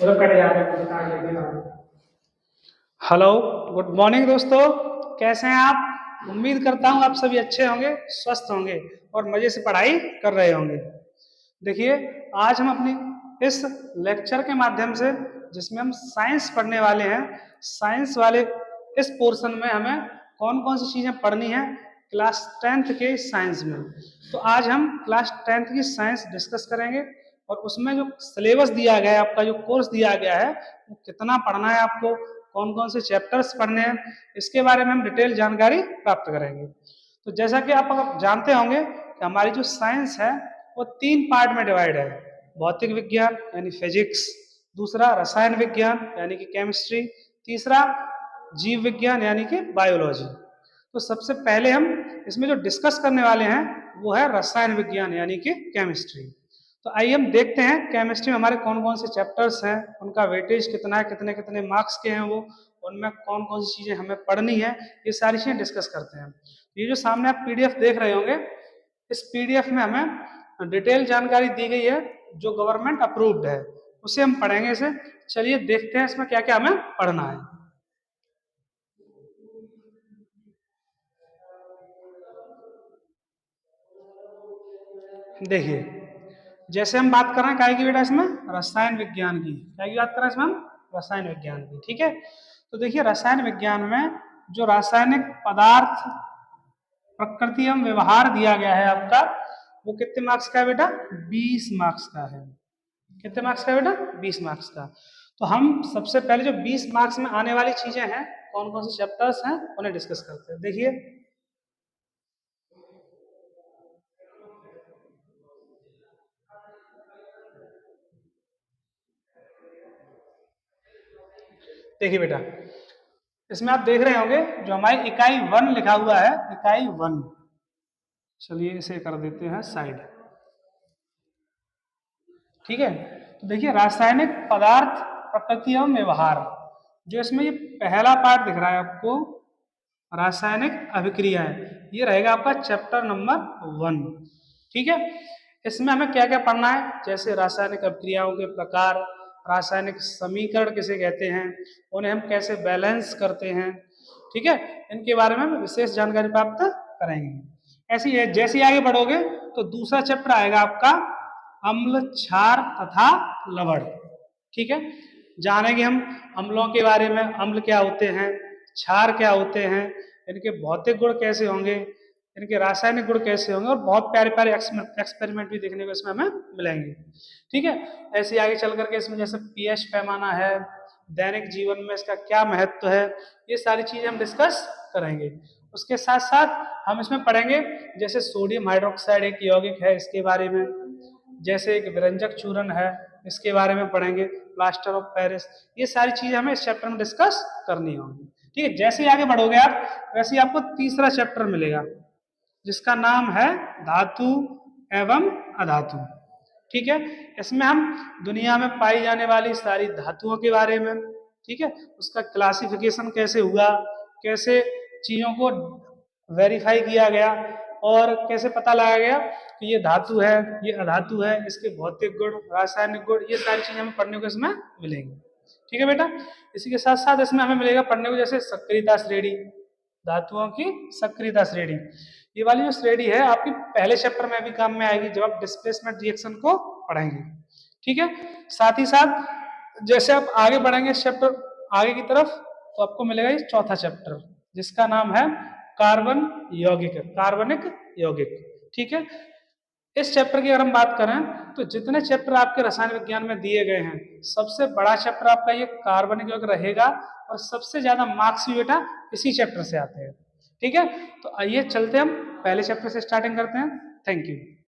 Hello, good morning दोस्तों। कैसे हैं आप? उम्मीद करता हूँ आप सभी अच्छे होंगे, स्वस्थ होंगे और मज़े से पढ़ाई कर रहे होंगे। देखिए, आज हम अपनी इस लेक्चर के माध्यम से, जिसमें हम साइंस पढ़ने वाले हैं, साइंस वाले इस पोर्शन में हमें कौन कौन सी चीज़ें पढ़नी है क्लास 10th के साइंस में। तो आज हम क्लास 10th की साइंस डिस्कस करेंगे और उसमें जो सिलेबस दिया गया है, आपका जो कोर्स दिया गया है, वो कितना पढ़ना है आपको, कौन कौन से चैप्टर्स पढ़ने हैं, इसके बारे में हम डिटेल जानकारी प्राप्त करेंगे। तो जैसा कि आप अगर जानते होंगे कि हमारी जो साइंस है वो 3 पार्ट में डिवाइड है। भौतिक विज्ञान यानी फिजिक्स, दूसरा रसायन विज्ञान यानी कि केमिस्ट्री, तीसरा जीव विज्ञान यानी कि बायोलॉजी। तो सबसे पहले हम इसमें जो डिस्कस करने वाले हैं वो है रसायन विज्ञान यानी कि केमिस्ट्री। तो आइए हम देखते हैं केमिस्ट्री में हमारे कौन कौन से चैप्टर्स हैं, उनका वेटेज कितना है, कितने कितने मार्क्स के हैं वो, उनमें कौन कौन सी चीज़ें हमें पढ़नी है, ये सारी चीज़ें डिस्कस करते हैं। ये जो सामने आप पीडीएफ देख रहे होंगे, इस पीडीएफ में हमें डिटेल जानकारी दी गई है जो गवर्नमेंट अप्रूव्ड है, उसे हम पढ़ेंगे इसे। चलिए देखते हैं इसमें क्या क्या हमें पढ़ना है। देखिए, जैसे हम बात कर रहे हैं काय की बेटा, इसमें रसायन विज्ञान की, क्या की बात कर रहे हैं इसमें हम? रसायन विज्ञान की, ठीक है। तो देखिए, रसायन विज्ञान में जो रासायनिक पदार्थ, प्रकृति एवं व्यवहार दिया गया है आपका, वो कितने मार्क्स का है बेटा? 20 मार्क्स का है। कितने मार्क्स का है बेटा? 20 मार्क्स का। तो हम सबसे पहले जो 20 मार्क्स में आने वाली चीजें हैं, कौन कौन से चैप्टर्स हैं, उन्हें डिस्कस करते हैं। देखिए, देखिए बेटा, इसमें आप देख रहे होंगे जो हमारी इकाई 1 लिखा हुआ है, इकाई 1, चलिए इसे कर देते हैं साइड, ठीक है। तो देखिए, रासायनिक पदार्थ, प्रकृति एवं व्यवहार, जो इसमें ये पहला पार्ट दिख रहा है आपको, रासायनिक अभिक्रियाएं, ये रहेगा आपका चैप्टर नंबर 1, ठीक है। इसमें हमें क्या क्या पढ़ना है, जैसे रासायनिक अभिक्रियाओं के प्रकार, रासायनिक समीकरण किसे कहते हैं, उन्हें हम कैसे बैलेंस करते हैं, ठीक है, इनके बारे में हम विशेष जानकारी प्राप्त करेंगे। ऐसे ही जैसे ही आगे बढ़ोगे तो दूसरा चैप्टर आएगा आपका अम्ल, क्षार तथा लवण, ठीक है। जानेंगे हम अम्लों के बारे में, अम्ल क्या होते हैं, क्षार क्या होते हैं, इनके भौतिक गुण कैसे होंगे, इनके रासायनिक गुण कैसे होंगे, और बहुत प्यारे प्यारे एक्सपेरिमेंट भी देखने को इसमें हमें मिलेंगे, ठीक है। ऐसे आगे चल करके इसमें जैसे पीएच पैमाना है, दैनिक जीवन में इसका क्या महत्व है, ये सारी चीजें हम डिस्कस करेंगे। उसके साथ साथ हम इसमें पढ़ेंगे जैसे सोडियम हाइड्रोक्साइड एक यौगिक है, इसके बारे में, जैसे एक विरंजक चूर्ण है, इसके बारे में पढ़ेंगे, प्लास्टर ऑफ पेरिस, ये सारी चीजें हमें इस चैप्टर में डिस्कस करनी होगी, ठीक है। जैसे ही आगे बढ़ोगे आप, वैसे ही आपको तीसरा चैप्टर मिलेगा जिसका नाम है धातु एवं अधातु, ठीक है। इसमें हम दुनिया में पाई जाने वाली सारी धातुओं के बारे में, ठीक है, उसका क्लासिफिकेशन कैसे हुआ, कैसे चीजों को वेरीफाई किया गया और कैसे पता लगाया गया कि ये धातु है, ये अधातु है, इसके भौतिक गुण, रासायनिक गुण, ये सारी चीजें हमें पढ़ने को इसमें मिलेंगी, ठीक है बेटा। इसी के साथ साथ इसमें हमें मिलेगा पढ़ने को जैसे सक्रियता श्रेणी, धातुओं की सक्रियता श्रेणी, ये वाली जो श्रेणी है आपकी पहले चैप्टर में भी काम में आएगी जब आप डिस्प्लेसमेंट रिएक्शन को पढ़ेंगे, ठीक है। साथ ही साथ जैसे आप आगे बढ़ेंगे इस चैप्टर आगे की तरफ, तो आपको मिलेगा ये चौथा चैप्टर जिसका नाम है कार्बन यौगिक, कार्बनिक यौगिक, ठीक है। इस चैप्टर की अगर हम बात करें तो जितने चैप्टर आपके रसायन विज्ञान में दिए गए हैं, सबसे बड़ा चैप्टर आपका ये कार्बनिक यौगिक रहेगा और सबसे ज्यादा मार्क्स भी बेटा इसी चैप्टर से आते हैं, ठीक है। तो आइए चलते हम पहले चैप्टर से स्टार्टिंग करते हैं। Thank you.